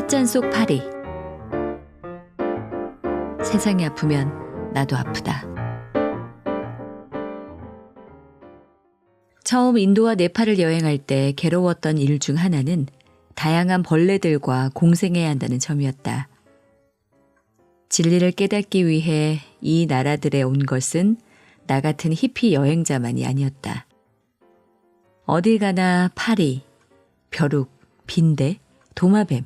찻잔 속 파리. 세상이 아프면 나도 아프다. 처음 인도와 네팔을 여행할 때 괴로웠던 일 중 하나는 다양한 벌레들과 공생해야 한다는 점이었다. 진리를 깨닫기 위해 이 나라들에 온 것은 나 같은 히피 여행자만이 아니었다. 어딜 가나 파리, 벼룩, 빈대, 도마뱀,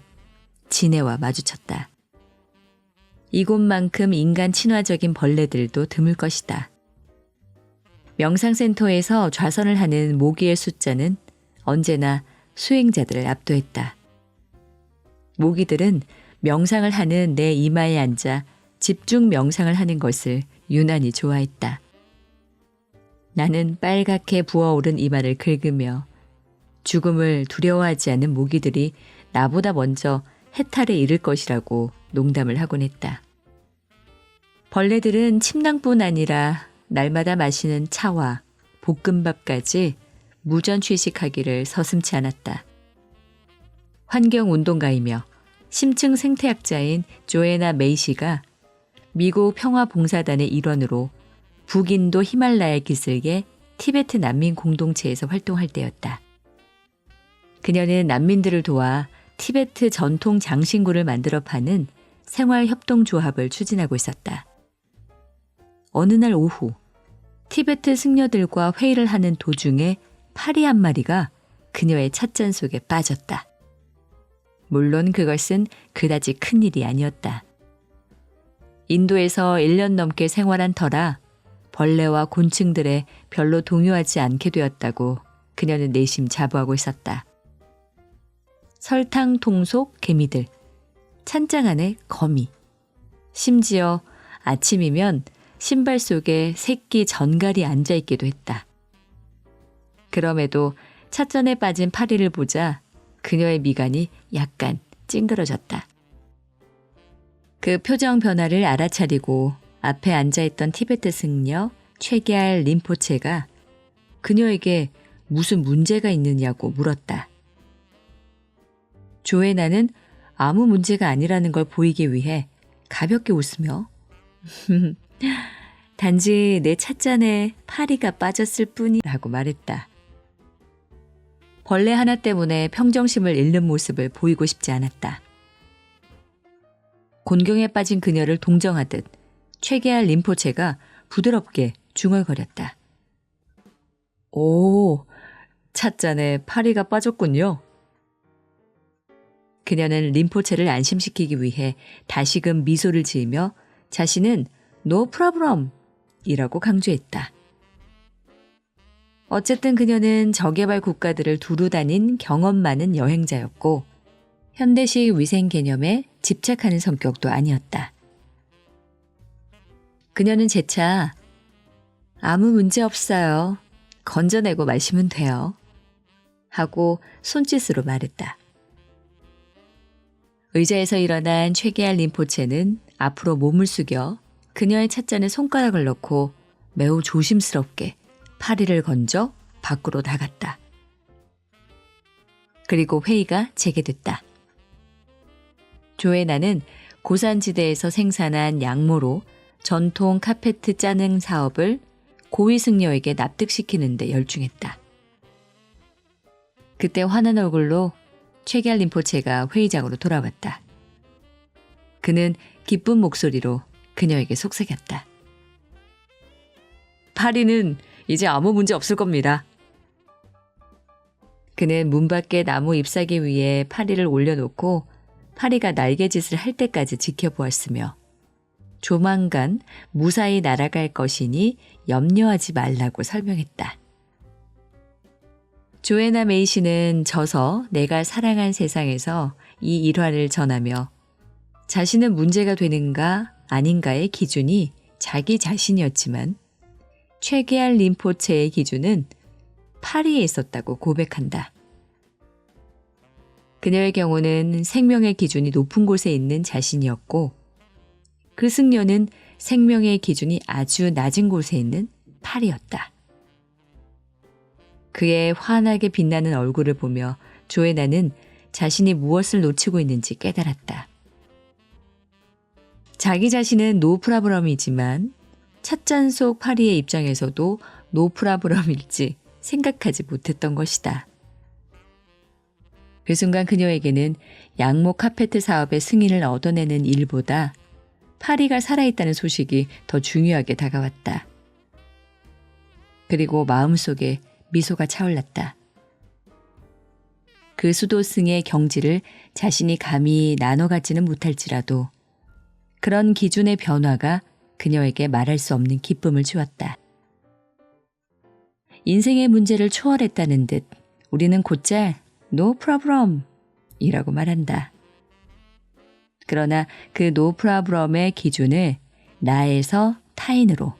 지네와 마주쳤다. 이곳만큼 인간 친화적인 벌레들도 드물 것이다. 명상센터에서 좌선을 하는 모기의 숫자는 언제나 수행자들을 압도했다. 모기들은 명상을 하는 내 이마에 앉아 집중 명상을 하는 것을 유난히 좋아했다. 나는 빨갛게 부어오른 이마를 긁으며 죽음을 두려워하지 않는 모기들이 나보다 먼저 해탈에 이를 것이라고 농담을 하곤 했다. 벌레들은 침낭뿐 아니라 날마다 마시는 차와 볶음밥까지 무전 취식하기를 서슴지 않았다. 환경운동가이며 심층 생태학자인 조애나 메이시가 미국 평화봉사단의 일원으로 북인도 히말라야 기슭의 티베트 난민 공동체에서 활동할 때였다. 그녀는 난민들을 도와 티베트 전통 장신구를 만들어 파는 생활협동조합을 추진하고 있었다. 어느 날 오후 티베트 승려들과 회의를 하는 도중에 파리 한 마리가 그녀의 찻잔 속에 빠졌다. 물론 그것은 그다지 큰 일이 아니었다. 인도에서 1년 넘게 생활한 터라 벌레와 곤충들에 별로 동요하지 않게 되었다고 그녀는 내심 자부하고 있었다. 설탕통 속 개미들, 찬장 안에 거미, 심지어 아침이면 신발 속에 새끼 전갈이 앉아있기도 했다. 그럼에도 찻잔에 빠진 파리를 보자 그녀의 미간이 약간 찡그러졌다. 그 표정 변화를 알아차리고 앞에 앉아있던 티베트 승려 최계알 림포체가 그녀에게 무슨 문제가 있느냐고 물었다. 조애나는 아무 문제가 아니라는 걸 보이기 위해 가볍게 웃으며 단지 내 찻잔에 파리가 빠졌을 뿐이라고 말했다. 벌레 하나 때문에 평정심을 잃는 모습을 보이고 싶지 않았다. 곤경에 빠진 그녀를 동정하듯 최계알 림포체가 부드럽게 중얼거렸다. 오, 찻잔에 파리가 빠졌군요. 그녀는 림포체를 안심시키기 위해 다시금 미소를 지으며 자신은 No problem 이라고 강조했다. 어쨌든 그녀는 저개발 국가들을 두루 다닌 경험 많은 여행자였고 현대식 위생 개념에 집착하는 성격도 아니었다. 그녀는 재차 아무 문제 없어요. 건져내고 마시면 돼요. 하고 손짓으로 말했다. 의자에서 일어난 최계알 림포체는 앞으로 몸을 숙여 그녀의 찻잔에 손가락을 넣고 매우 조심스럽게 파리를 건져 밖으로 나갔다. 그리고 회의가 재개됐다. 조애나는 고산지대에서 생산한 양모로 전통 카페트 짜는 사업을 고위 승려에게 납득시키는 데 열중했다. 그때 환한 얼굴로 최계알 림포체가 회의장으로 돌아왔다. 그는 기쁜 목소리로 그녀에게 속삭였다. 파리는 이제 아무 문제 없을 겁니다. 그는 문 밖에 나무 잎사귀 위에 파리를 올려놓고 파리가 날개짓을 할 때까지 지켜보았으며 조만간 무사히 날아갈 것이니 염려하지 말라고 설명했다. 조애나 메이시는 져서 내가 사랑한 세상에서 이 일화를 전하며 자신은 문제가 되는가 아닌가의 기준이 자기 자신이었지만 최계알 림포체의 기준은 파리에 있었다고 고백한다. 그녀의 경우는 생명의 기준이 높은 곳에 있는 자신이었고 그 승려는 생명의 기준이 아주 낮은 곳에 있는 파리였다. 그의 환하게 빛나는 얼굴을 보며 조애나는 자신이 무엇을 놓치고 있는지 깨달았다. 자기 자신은 노프라브럼이지만 찻잔 속 파리의 입장에서도 노프라브럼일지 생각하지 못했던 것이다. 그 순간 그녀에게는 양목 카페트 사업의 승인을 얻어내는 일보다 파리가 살아있다는 소식이 더 중요하게 다가왔다. 그리고 마음속에 미소가 차올랐다. 그 수도승의 경지를 자신이 감히 나눠 갖지는 못할지라도 그런 기준의 변화가 그녀에게 말할 수 없는 기쁨을 주었다. 인생의 문제를 초월했다는 듯 우리는 곧잘 No problem 이라고 말한다. 그러나 그 No problem의 기준을 나에서 타인으로,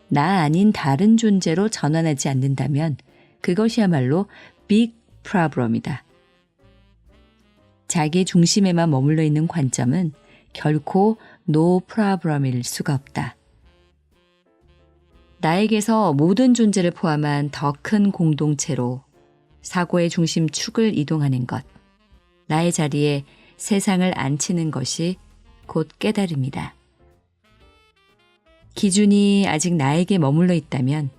나 아닌 다른 존재로 전환하지 않는다면 그것이야말로 Big problem이다. 자기 중심에만 머물러 있는 관점은 결코 No problem일 수가 없다. 나에게서 모든 존재를 포함한 더 큰 공동체로 사고의 중심 축을 이동하는 것, 나의 자리에 세상을 앉히는 것이 곧 깨달음이다. 기준이 아직 나에게 머물러 있다면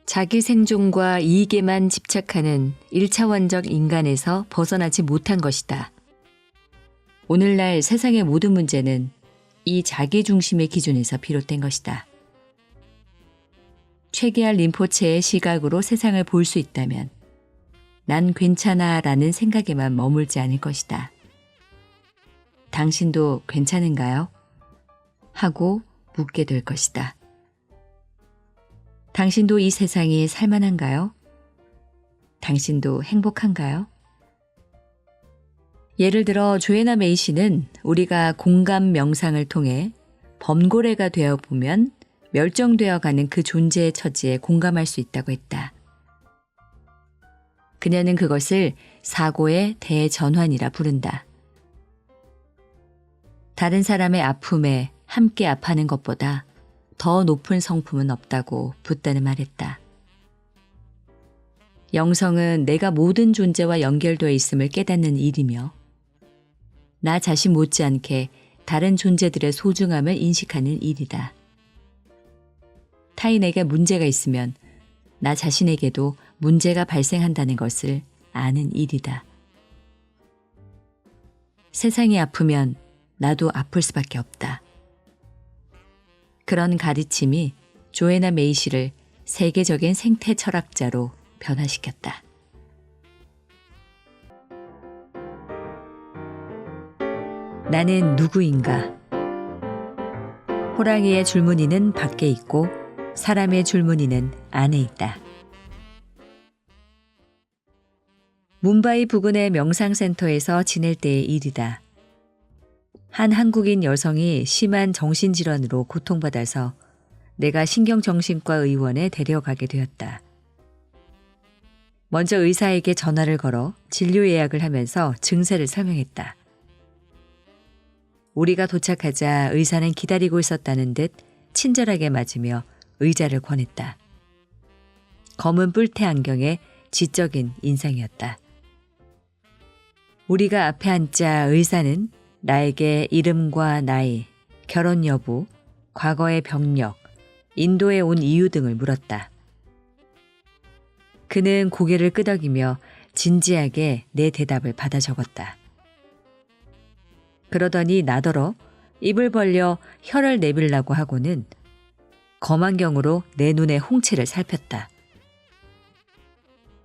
자기 생존과 이익에만 집착하는 1차원적 인간에서 벗어나지 못한 것이다. 오늘날 세상의 모든 문제는 이 자기 중심의 기준에서 비롯된 것이다. 최계알 림포체의 시각으로 세상을 볼 수 있다면 난 괜찮아 라는 생각에만 머물지 않을 것이다. 당신도 괜찮은가요? 하고 묻게 될 것이다. 당신도 이 세상이 살만한가요? 당신도 행복한가요? 예를 들어 조애나 메이시는 우리가 공감 명상을 통해 범고래가 되어 보면 멸종되어 가는 그 존재의 처지에 공감할 수 있다고 했다. 그녀는 그것을 사고의 대전환이라 부른다. 다른 사람의 아픔에 함께 아파하는 것보다 더 높은 성품은 없다고 붓다는 말했다. 영성은 내가 모든 존재와 연결되어 있음을 깨닫는 일이며 나 자신 못지않게 다른 존재들의 소중함을 인식하는 일이다. 타인에게 문제가 있으면 나 자신에게도 문제가 발생한다는 것을 아는 일이다. 세상이 아프면 나도 아플 수밖에 없다. 그런 가르침이 조애나 메이시를 세계적인 생태 철학자로 변화시켰다. 나는 누구인가? 호랑이의 줄무늬는 밖에 있고 사람의 줄무늬는 안에 있다. 뭄바이 부근의 명상센터에서 지낼 때의 일이다. 한 한국인 여성이 심한 정신질환으로 고통받아서 내가 신경정신과 의원에 데려가게 되었다. 먼저 의사에게 전화를 걸어 진료 예약을 하면서 증세를 설명했다. 우리가 도착하자 의사는 기다리고 있었다는 듯 친절하게 맞으며 의자를 권했다. 검은 뿔테 안경에 지적인 인상이었다. 우리가 앞에 앉자 의사는 나에게 이름과 나이, 결혼 여부, 과거의 병력, 인도에 온 이유 등을 물었다. 그는 고개를 끄덕이며 진지하게 내 대답을 받아 적었다. 그러더니 나더러 입을 벌려 혀를 내밀라고 하고는 검안경으로 내 눈의 홍채를 살폈다.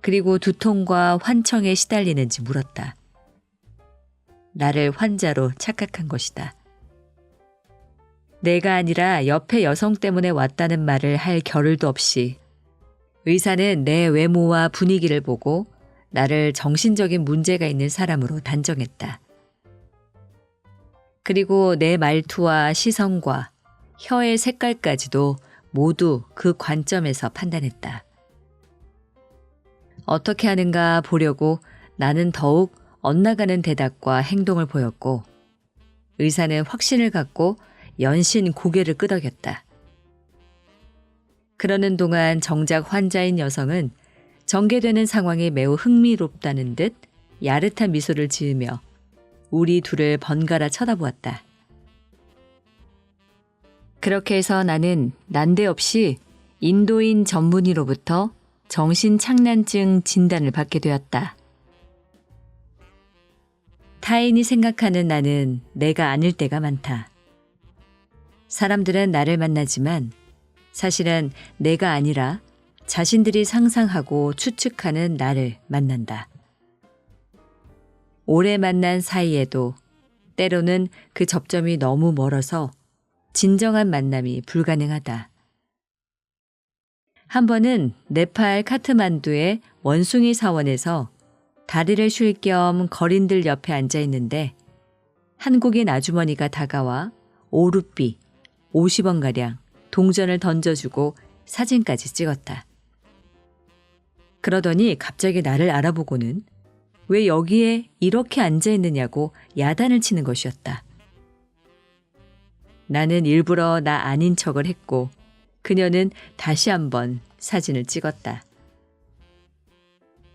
그리고 두통과 환청에 시달리는지 물었다. 나를 환자로 착각한 것이다. 내가 아니라 옆에 여성 때문에 왔다는 말을 할 겨를도 없이 의사는 내 외모와 분위기를 보고 나를 정신적인 문제가 있는 사람으로 단정했다. 그리고 내 말투와 시선과 혀의 색깔까지도 모두 그 관점에서 판단했다. 어떻게 하는가 보려고 나는 더욱 엇나가는 대답과 행동을 보였고 의사는 확신을 갖고 연신 고개를 끄덕였다. 그러는 동안 정작 환자인 여성은 전개되는 상황이 매우 흥미롭다는 듯 야릇한 미소를 지으며 우리 둘을 번갈아 쳐다보았다. 그렇게 해서 나는 난데없이 인도인 전문의로부터 정신착란증 진단을 받게 되었다. 타인이 생각하는 나는 내가 아닐 때가 많다. 사람들은 나를 만나지만 사실은 내가 아니라 자신들이 상상하고 추측하는 나를 만난다. 오래 만난 사이에도 때로는 그 접점이 너무 멀어서 진정한 만남이 불가능하다. 한 번은 네팔 카트만두의 원숭이 사원에서 다리를 쉴 겸 거린들 옆에 앉아 있는데 한국인 아주머니가 다가와 5루피, 50원가량 동전을 던져주고 사진까지 찍었다. 그러더니 갑자기 나를 알아보고는 왜 여기에 이렇게 앉아 있느냐고 야단을 치는 것이었다. 나는 일부러 나 아닌 척을 했고 그녀는 다시 한번 사진을 찍었다.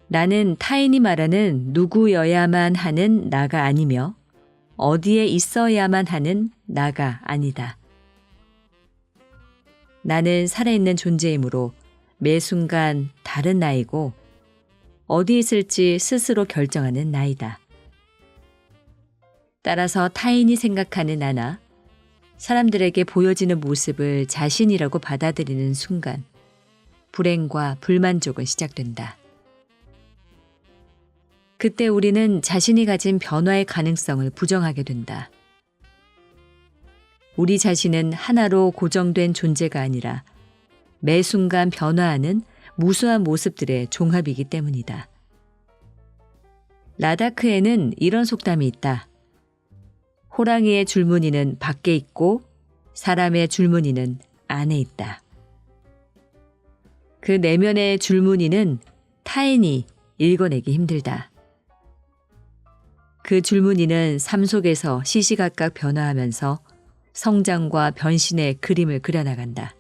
나는 타인이 말하는 누구여야만 하는 나가 아니며 어디에 있어야만 하는 나가 아니다. 나는 살아있는 존재이므로 매 순간 다른 나이고 어디 있을지 스스로 결정하는 나이다. 따라서 타인이 생각하는 나나 사람들에게 보여지는 모습을 자신이라고 받아들이는 순간 불행과 불만족은 시작된다. 그때 우리는 자신이 가진 변화의 가능성을 부정하게 된다. 우리 자신은 하나로 고정된 존재가 아니라 매 순간 변화하는 무수한 모습들의 종합이기 때문이다. 라다크에는 이런 속담이 있다. 호랑이의 줄무늬는 밖에 있고 사람의 줄무늬는 안에 있다. 그 내면의 줄무늬는 타인이 읽어내기 힘들다. 그 줄무늬는 삶 속에서 시시각각 변화하면서 성장과 변신의 그림을 그려나간다.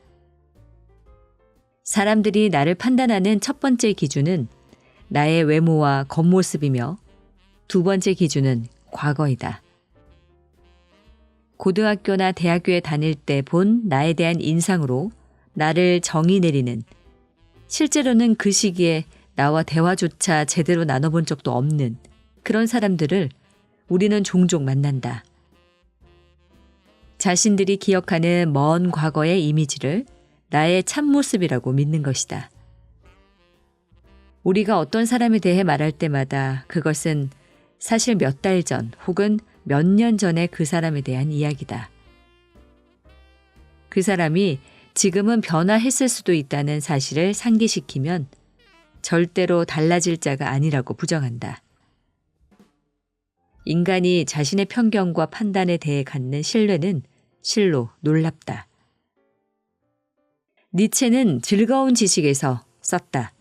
사람들이 나를 판단하는 첫 번째 기준은 나의 외모와 겉모습이며 두 번째 기준은 과거이다. 고등학교나 대학교에 다닐 때 본 나에 대한 인상으로 나를 정의 내리는, 실제로는 그 시기에 나와 대화조차 제대로 나눠본 적도 없는 그런 사람들을 우리는 종종 만난다. 자신들이 기억하는 먼 과거의 이미지를 나의 참모습이라고 믿는 것이다. 우리가 어떤 사람에 대해 말할 때마다 그것은 사실 몇 달 전 혹은 몇 년 전의 그 사람에 대한 이야기다. 그 사람이 지금은 변화했을 수도 있다는 사실을 상기시키면 절대로 달라질 자가 아니라고 부정한다. 인간이 자신의 편견과 판단에 대해 갖는 신뢰는 실로 놀랍다. 니체는 즐거운 지식에서 썼다.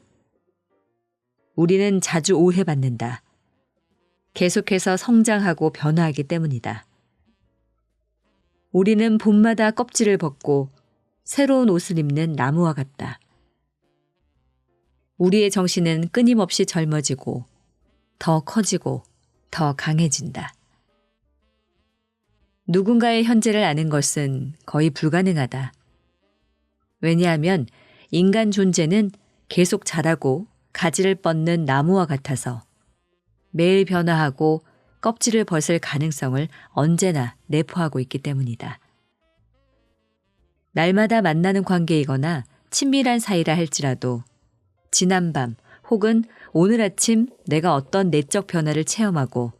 우리는 자주 오해받는다. 계속해서 성장하고 변화하기 때문이다. 우리는 봄마다 껍질을 벗고 새로운 옷을 입는 나무와 같다. 우리의 정신은 끊임없이 젊어지고 더 커지고 더 강해진다. 누군가의 현재를 아는 것은 거의 불가능하다. 왜냐하면 인간 존재는 계속 자라고 가지를 뻗는 나무와 같아서 매일 변화하고 껍질을 벗을 가능성을 언제나 내포하고 있기 때문이다. 날마다 만나는 관계이거나 친밀한 사이라 할지라도 지난밤 혹은 오늘 아침 내가 어떤 내적 변화를 체험하고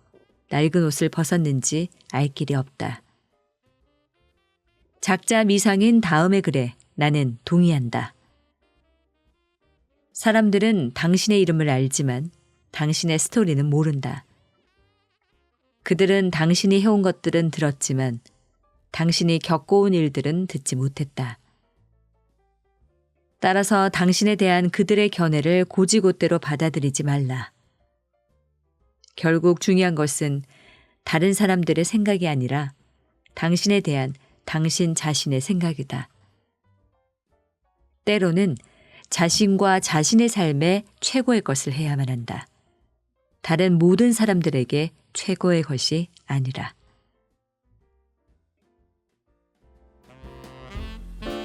낡은 옷을 벗었는지 알 길이 없다. 작자 미상인 다음에 그래 나는 동의한다. 사람들은 당신의 이름을 알지만 당신의 스토리는 모른다. 그들은 당신이 해온 것들은 들었지만 당신이 겪어온 일들은 듣지 못했다. 따라서 당신에 대한 그들의 견해를 고지고대로 받아들이지 말라. 결국 중요한 것은 다른 사람들의 생각이 아니라 당신에 대한 당신 자신의 생각이다. 때로는 자신과 자신의 삶의 최고의 것을 해야만 한다. 다른 모든 사람들에게 최고의 것이 아니라.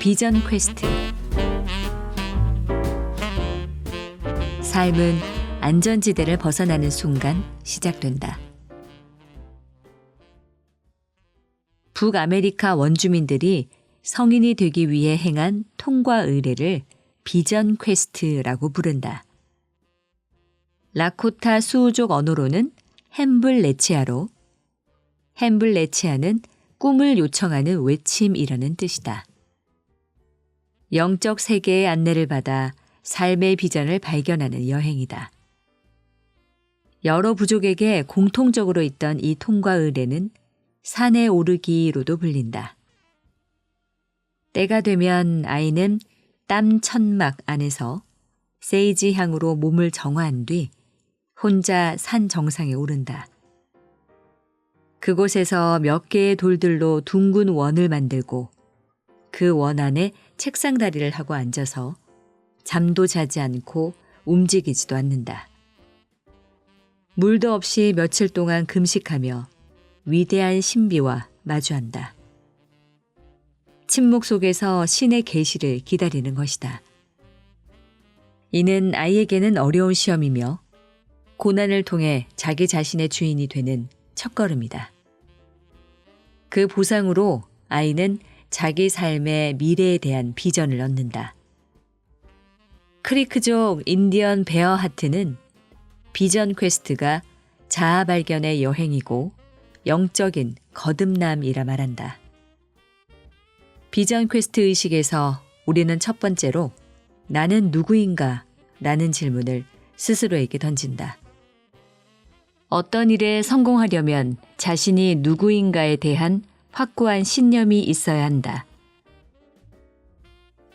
비전 퀘스트. 삶은 안전지대를 벗어나는 순간 시작된다. 북아메리카 원주민들이 성인이 되기 위해 행한 통과 의례를 비전 퀘스트라고 부른다. 라코타 수우족 언어로는 햄블레치아로, 햄블레치아는 꿈을 요청하는 외침이라는 뜻이다. 영적 세계의 안내를 받아 삶의 비전을 발견하는 여행이다. 여러 부족에게 공통적으로 있던 이 통과 의례는 산에 오르기로도 불린다. 때가 되면 아이는 땀 천막 안에서 세이지 향으로 몸을 정화한 뒤 혼자 산 정상에 오른다. 그곳에서 몇 개의 돌들로 둥근 원을 만들고 그 원 안에 책상 다리를 하고 앉아서 잠도 자지 않고 움직이지도 않는다. 물도 없이 며칠 동안 금식하며 위대한 신비와 마주한다. 침묵 속에서 신의 계시를 기다리는 것이다. 이는 아이에게는 어려운 시험이며 고난을 통해 자기 자신의 주인이 되는 첫걸음이다. 그 보상으로 아이는 자기 삶의 미래에 대한 비전을 얻는다. 크리크족 인디언 베어 하트는 비전 퀘스트가 자아 발견의 여행이고 영적인 거듭남이라 말한다. 비전 퀘스트 의식에서 우리는 첫 번째로 나는 누구인가? 라는 질문을 스스로에게 던진다. 어떤 일에 성공하려면 자신이 누구인가에 대한 확고한 신념이 있어야 한다.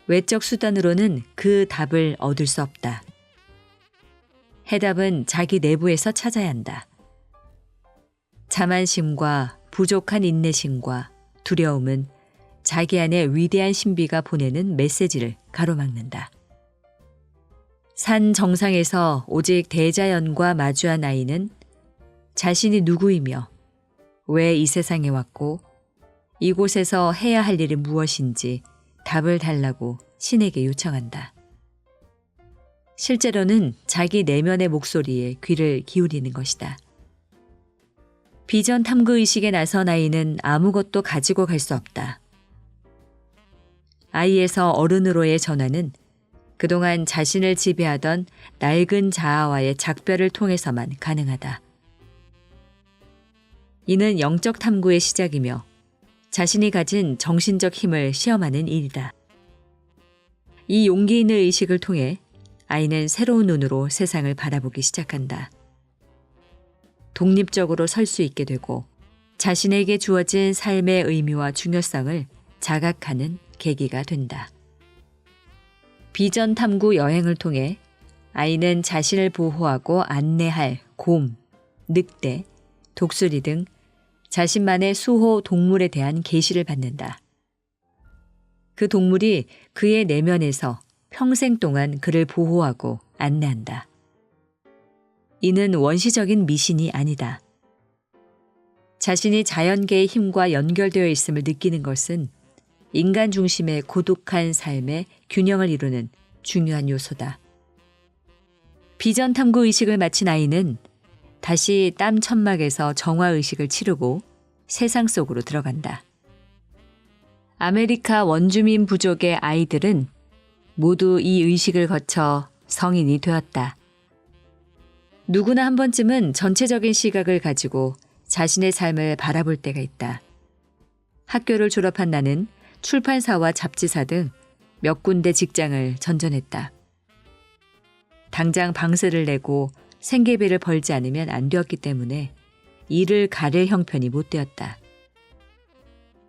외적 수단으로는 그 답을 얻을 수 없다. 해답은 자기 내부에서 찾아야 한다. 자만심과 부족한 인내심과 두려움은 자기 안에 위대한 신비가 보내는 메시지를 가로막는다. 산 정상에서 오직 대자연과 마주한 아이는 자신이 누구이며 왜 이 세상에 왔고 이곳에서 해야 할 일이 무엇인지 답을 달라고 신에게 요청한다. 실제로는 자기 내면의 목소리에 귀를 기울이는 것이다. 비전 탐구 의식에 나선 아이는 아무것도 가지고 갈 수 없다. 아이에서 어른으로의 전환은 그동안 자신을 지배하던 낡은 자아와의 작별을 통해서만 가능하다. 이는 영적 탐구의 시작이며 자신이 가진 정신적 힘을 시험하는 일이다. 이 용기 있는 의식을 통해 아이는 새로운 눈으로 세상을 바라보기 시작한다. 독립적으로 설 수 있게 되고 자신에게 주어진 삶의 의미와 중요성을 자각하는 계기가 된다. 비전 탐구 여행을 통해 아이는 자신을 보호하고 안내할 곰, 늑대, 독수리 등 자신만의 수호 동물에 대한 계시를 받는다. 그 동물이 그의 내면에서 평생 동안 그를 보호하고 안내한다. 이는 원시적인 미신이 아니다. 자신이 자연계의 힘과 연결되어 있음을 느끼는 것은 인간 중심의 고독한 삶의 균형을 이루는 중요한 요소다. 비전 탐구 의식을 마친 아이는 다시 땀 천막에서 정화 의식을 치르고 세상 속으로 들어간다. 아메리카 원주민 부족의 아이들은 모두 이 의식을 거쳐 성인이 되었다. 누구나 한 번쯤은 전체적인 시각을 가지고 자신의 삶을 바라볼 때가 있다. 학교를 졸업한 나는 출판사와 잡지사 등 몇 군데 직장을 전전했다. 당장 방세를 내고 생계비를 벌지 않으면 안 되었기 때문에 일을 가릴 형편이 못 되었다.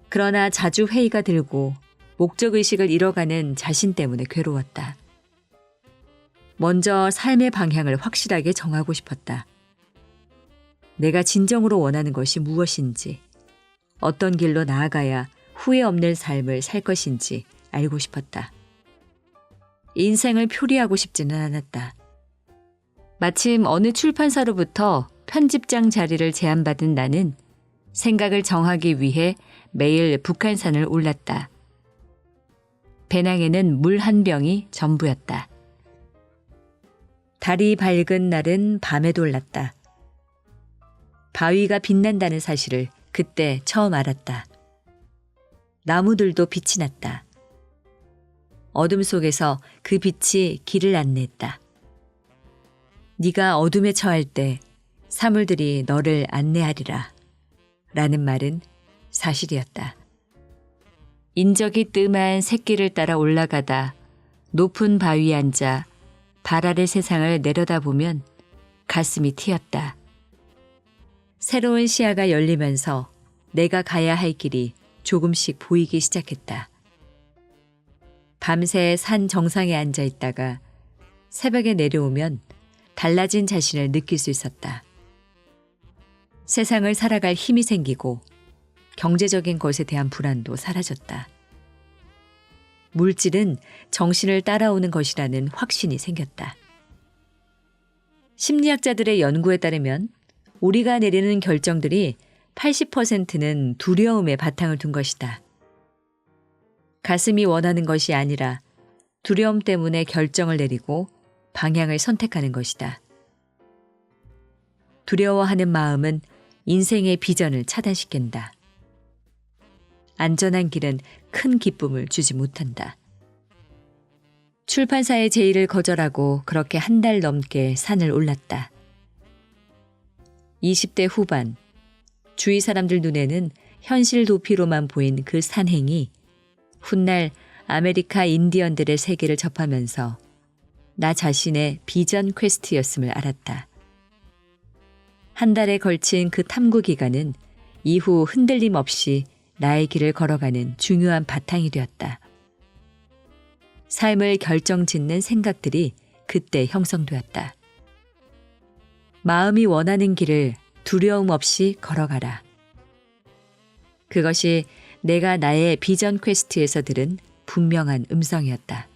그러나 자주 회의가 들고 목적의식을 잃어가는 자신 때문에 괴로웠다. 먼저 삶의 방향을 확실하게 정하고 싶었다. 내가 진정으로 원하는 것이 무엇인지, 어떤 길로 나아가야 후회 없는 삶을 살 것인지 알고 싶었다. 인생을 표리하고 싶지는 않았다. 마침 어느 출판사로부터 편집장 자리를 제안받은 나는 생각을 정하기 위해 매일 북한산을 올랐다. 배낭에는 물 한 병이 전부였다. 달이 밝은 날은 밤에도 올랐다. 바위가 빛난다는 사실을 그때 처음 알았다. 나무들도 빛이 났다. 어둠 속에서 그 빛이 길을 안내했다. 네가 어둠에 처할 때 사물들이 너를 안내하리라 라는 말은 사실이었다. 인적이 뜸한 새길을 따라 올라가다 높은 바위에 앉아 발 아래 세상을 내려다보면 가슴이 트였다. 새로운 시야가 열리면서 내가 가야 할 길이 조금씩 보이기 시작했다. 밤새 산 정상에 앉아 있다가 새벽에 내려오면 달라진 자신을 느낄 수 있었다. 세상을 살아갈 힘이 생기고 경제적인 것에 대한 불안도 사라졌다. 물질은 정신을 따라오는 것이라는 확신이 생겼다. 심리학자들의 연구에 따르면 우리가 내리는 결정들이 80%는 두려움에 바탕을 둔 것이다. 가슴이 원하는 것이 아니라 두려움 때문에 결정을 내리고 방향을 선택하는 것이다. 두려워하는 마음은 인생의 비전을 차단시킨다. 안전한 길은 큰 기쁨을 주지 못한다. 출판사의 제의를 거절하고 그렇게 한 달 넘게 산을 올랐다. 20대 후반, 주위 사람들 눈에는 현실 도피로만 보인 그 산행이 훗날 아메리카 인디언들의 세계를 접하면서 나 자신의 비전 퀘스트였음을 알았다. 한 달에 걸친 그 탐구 기간은 이후 흔들림 없이 나의 길을 걸어가는 중요한 바탕이 되었다. 삶을 결정짓는 생각들이 그때 형성되었다. 마음이 원하는 길을 두려움 없이 걸어가라. 그것이 내가 나의 비전 퀘스트에서 들은 분명한 음성이었다.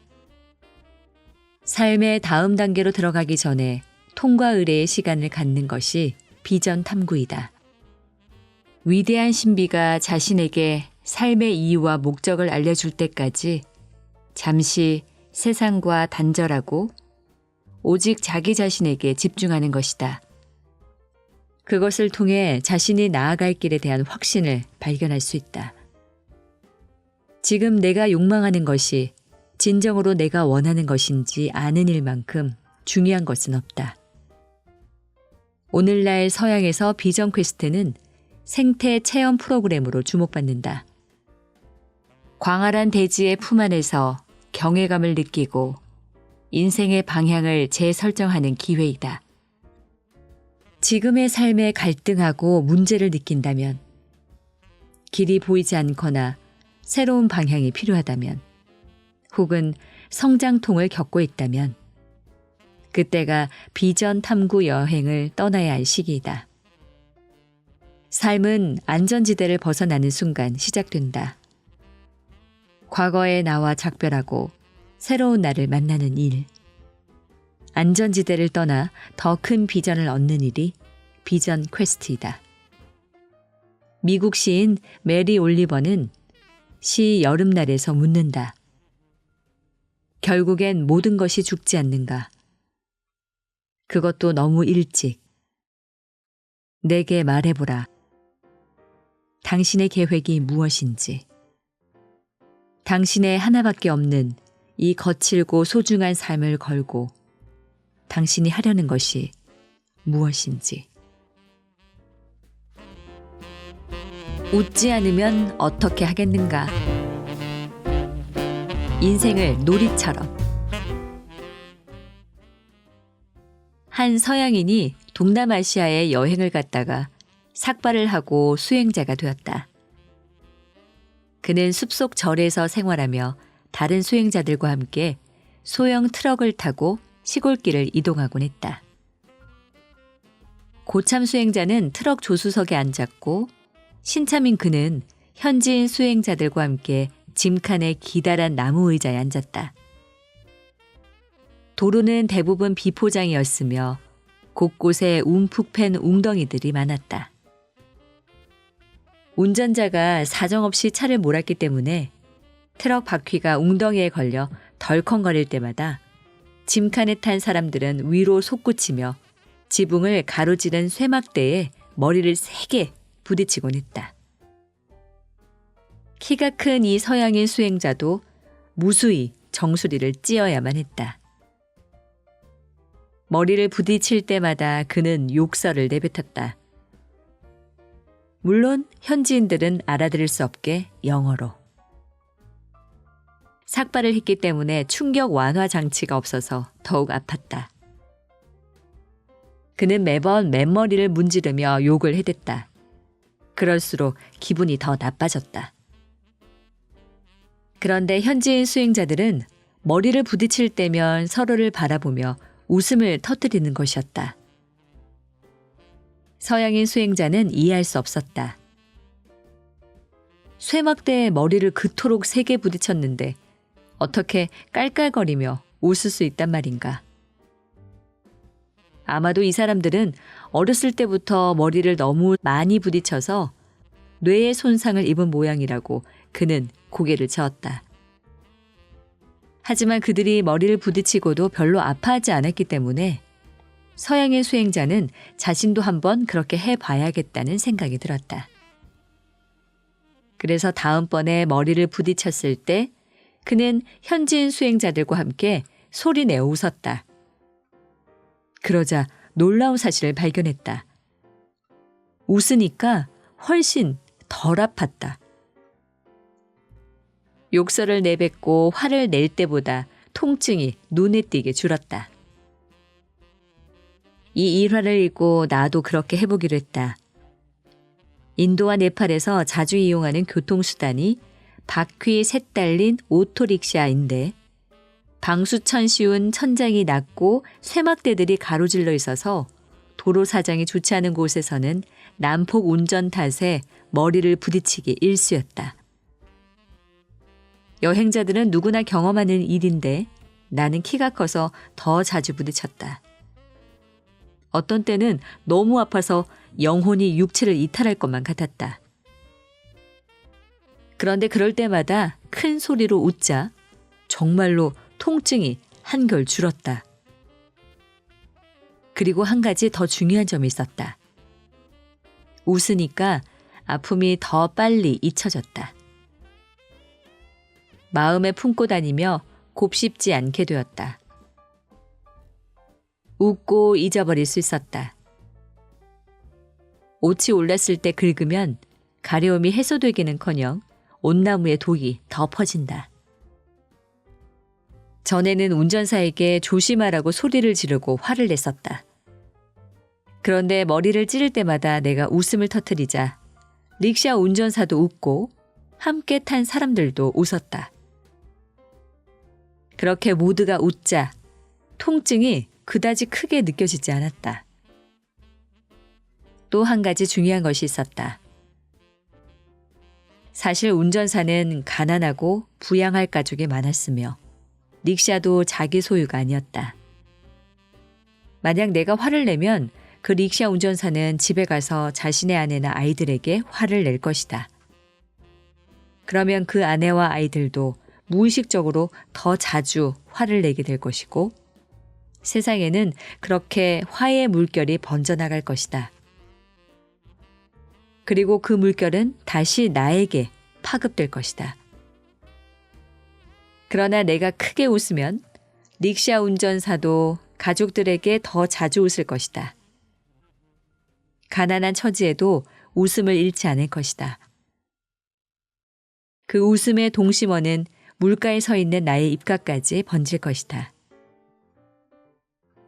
삶의 다음 단계로 들어가기 전에 통과 의례의 시간을 갖는 것이 비전 탐구이다. 위대한 신비가 자신에게 삶의 이유와 목적을 알려줄 때까지 잠시 세상과 단절하고 오직 자기 자신에게 집중하는 것이다. 그것을 통해 자신이 나아갈 길에 대한 확신을 발견할 수 있다. 지금 내가 욕망하는 것이 진정으로 내가 원하는 것인지 아는 일만큼 중요한 것은 없다. 오늘날 서양에서 비전 퀘스트는 생태 체험 프로그램으로 주목받는다. 광활한 대지의 품 안에서 경외감을 느끼고 인생의 방향을 재설정하는 기회이다. 지금의 삶에 갈등하고 문제를 느낀다면, 길이 보이지 않거나 새로운 방향이 필요하다면, 혹은 성장통을 겪고 있다면, 그때가 비전 탐구 여행을 떠나야 할 시기이다. 삶은 안전지대를 벗어나는 순간 시작된다. 과거의 나와 작별하고 새로운 나를 만나는 일. 안전지대를 떠나 더 큰 비전을 얻는 일이 비전 퀘스트이다. 미국 시인 메리 올리버는 시 여름날에서 묻는다. 결국엔 모든 것이 죽지 않는가? 그것도 너무 일찍. 내게 말해보라. 당신의 계획이 무엇인지. 당신의 하나밖에 없는 이 거칠고 소중한 삶을 걸고 당신이 하려는 것이 무엇인지. 웃지 않으면 어떻게 하겠는가? 인생을 놀이처럼. 한 서양인이 동남아시아에 여행을 갔다가 삭발을 하고 수행자가 되었다. 그는 숲속 절에서 생활하며 다른 수행자들과 함께 소형 트럭을 타고 시골길을 이동하곤 했다. 고참 수행자는 트럭 조수석에 앉았고 신참인 그는 현지인 수행자들과 함께 짐칸의 기다란 나무 의자에 앉았다. 도로는 대부분 비포장이었으며 곳곳에 움푹 팬 웅덩이들이 많았다. 운전자가 사정없이 차를 몰았기 때문에 트럭 바퀴가 웅덩이에 걸려 덜컹거릴 때마다 짐칸에 탄 사람들은 위로 솟구치며 지붕을 가로지른 쇠막대에 머리를 세게 부딪히곤 했다. 키가 큰 이 서양인 수행자도 무수히 정수리를 찧어야만 했다. 머리를 부딪힐 때마다 그는 욕설을 내뱉었다. 물론 현지인들은 알아들을 수 없게 영어로. 삭발을 했기 때문에 충격 완화 장치가 없어서 더욱 아팠다. 그는 매번 맨머리를 문지르며 욕을 해댔다. 그럴수록 기분이 더 나빠졌다. 그런데 현지인 수행자들은 머리를 부딪힐 때면 서로를 바라보며 웃음을 터뜨리는 것이었다. 서양인 수행자는 이해할 수 없었다. 쇠막대에 머리를 그토록 세게 부딪혔는데 어떻게 깔깔거리며 웃을 수 있단 말인가. 아마도 이 사람들은 어렸을 때부터 머리를 너무 많이 부딪혀서 뇌의 손상을 입은 모양이라고 그는 고개를 저었다. 하지만 그들이 머리를 부딪히고도 별로 아파하지 않았기 때문에 서양의 수행자는 자신도 한번 그렇게 해봐야겠다는 생각이 들었다. 그래서 다음번에 머리를 부딪혔을 때 그는 현지인 수행자들과 함께 소리내어 웃었다. 그러자 놀라운 사실을 발견했다. 웃으니까 훨씬 덜 아팠다. 욕설을 내뱉고 화를 낼 때보다 통증이 눈에 띄게 줄었다. 이 일화를 읽고 나도 그렇게 해보기로 했다. 인도와 네팔에서 자주 이용하는 교통수단이 바퀴 셋 달린 오토릭샤인데 방수천 씌운 천장이 낮고 쇠막대들이 가로질러 있어서 도로 사정이 좋지 않은 곳에서는 난폭 운전 탓에 머리를 부딪히기 일쑤였다. 여행자들은 누구나 경험하는 일인데 나는 키가 커서 더 자주 부딪혔다. 어떤 때는 너무 아파서 영혼이 육체를 이탈할 것만 같았다. 그런데 그럴 때마다 큰 소리로 웃자 정말로 통증이 한결 줄었다. 그리고 한 가지 더 중요한 점이 있었다. 웃으니까 아픔이 더 빨리 잊혀졌다. 마음에 품고 다니며 곱씹지 않게 되었다. 웃고 잊어버릴 수 있었다. 옷이 올랐을 때 긁으면 가려움이 해소되기는커녕 온나무의 독이 더 퍼진다. 전에는 운전사에게 조심하라고 소리를 지르고 화를 냈었다. 그런데 머리를 찌를 때마다 내가 웃음을 터뜨리자 릭샤 운전사도 웃고 함께 탄 사람들도 웃었다. 그렇게 모두가 웃자 통증이 그다지 크게 느껴지지 않았다. 또 한 가지 중요한 것이 있었다. 사실 운전사는 가난하고 부양할 가족이 많았으며 릭샤도 자기 소유가 아니었다. 만약 내가 화를 내면 그 릭샤 운전사는 집에 가서 자신의 아내나 아이들에게 화를 낼 것이다. 그러면 그 아내와 아이들도 무의식적으로 더 자주 화를 내게 될 것이고 세상에는 그렇게 화의 물결이 번져나갈 것이다. 그리고 그 물결은 다시 나에게 파급될 것이다. 그러나 내가 크게 웃으면 릭샤 운전사도 가족들에게 더 자주 웃을 것이다. 가난한 처지에도 웃음을 잃지 않을 것이다. 그 웃음의 동심원은 물가에 서 있는 나의 입가까지 번질 것이다.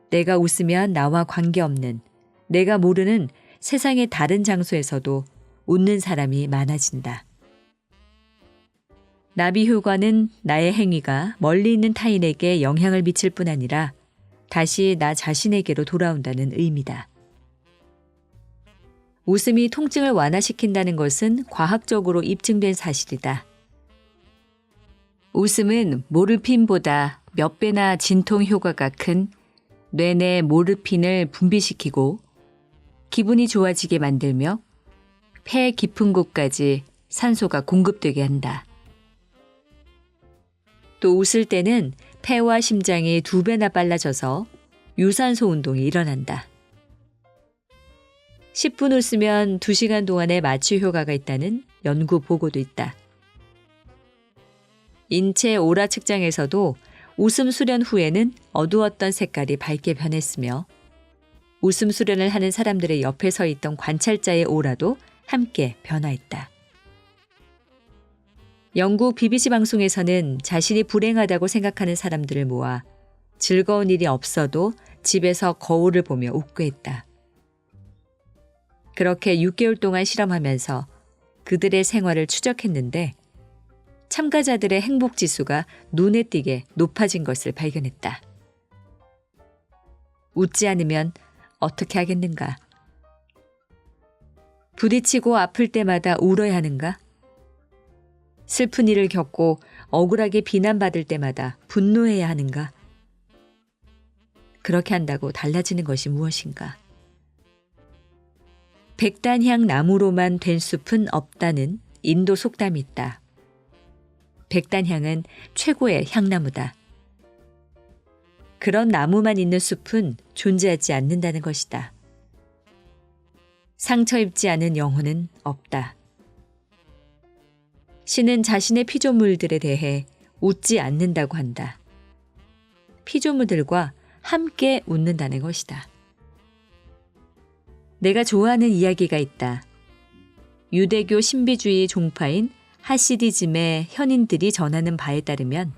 내가 웃으면 나와 관계없는, 내가 모르는 세상의 다른 장소에서도 웃는 사람이 많아진다. 나비 효과는 나의 행위가 멀리 있는 타인에게 영향을 미칠 뿐 아니라 다시 나 자신에게로 돌아온다는 의미다. 웃음이 통증을 완화시킨다는 것은 과학적으로 입증된 사실이다. 웃음은 모르핀보다 몇 배나 진통 효과가 큰 뇌내 모르핀을 분비시키고 기분이 좋아지게 만들며 폐 깊은 곳까지 산소가 공급되게 한다. 또 웃을 때는 폐와 심장이 2배나 빨라져서 유산소 운동이 일어난다. 10분 웃으면 2시간 동안의 마취 효과가 있다는 연구 보고도 있다. 인체 오라 측정에서도 웃음 수련 후에는 어두웠던 색깔이 밝게 변했으며 웃음 수련을 하는 사람들의 옆에 서 있던 관찰자의 오라도 함께 변화했다. 영국 BBC 방송에서는 자신이 불행하다고 생각하는 사람들을 모아 즐거운 일이 없어도 집에서 거울을 보며 웃게 했다. 그렇게 6개월 동안 실험하면서 그들의 생활을 추적했는데 참가자들의 행복지수가 눈에 띄게 높아진 것을 발견했다. 웃지 않으면 어떻게 하겠는가? 부딪히고 아플 때마다 울어야 하는가? 슬픈 일을 겪고 억울하게 비난받을 때마다 분노해야 하는가? 그렇게 한다고 달라지는 것이 무엇인가? 백단향 나무로만 된 숲은 없다는 인도 속담이 있다. 백단향은 최고의 향나무다. 그런 나무만 있는 숲은 존재하지 않는다는 것이다. 상처 입지 않은 영혼은 없다. 신은 자신의 피조물들에 대해 웃지 않는다고 한다. 피조물들과 함께 웃는다는 것이다. 내가 좋아하는 이야기가 있다. 유대교 신비주의 종파인 하시디즘의 현인들이 전하는 바에 따르면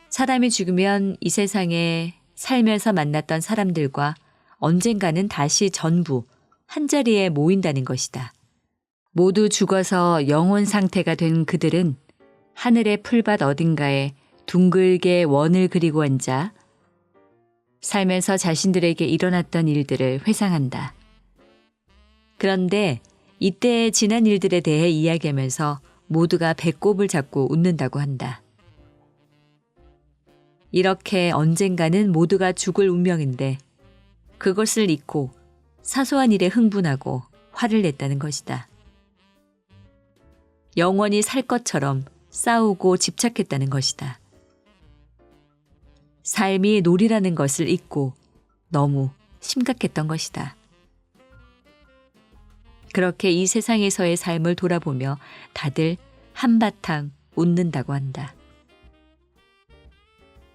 사람이 죽으면 이 세상에 살면서 만났던 사람들과 언젠가는 다시 전부 한자리에 모인다는 것이다. 모두 죽어서 영혼 상태가 된 그들은 하늘의 풀밭 어딘가에 둥글게 원을 그리고 앉아 살면서 자신들에게 일어났던 일들을 회상한다. 그런데 이때의 지난 일들에 대해 이야기하면서 모두가 배꼽을 잡고 웃는다고 한다. 이렇게 언젠가는 모두가 죽을 운명인데 그것을 잊고 사소한 일에 흥분하고 화를 냈다는 것이다. 영원히 살 것처럼 싸우고 집착했다는 것이다. 삶이 놀이라는 것을 잊고 너무 심각했던 것이다. 그렇게 이 세상에서의 삶을 돌아보며 다들 한바탕 웃는다고 한다.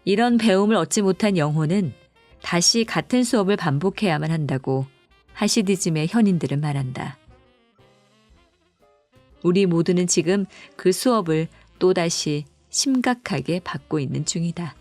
이런 배움을 얻지 못한 영혼은 다시 같은 수업을 반복해야만 한다고 하시디즘의 현인들은 말한다. 우리 모두는 지금 그 수업을 또다시 심각하게 받고 있는 중이다.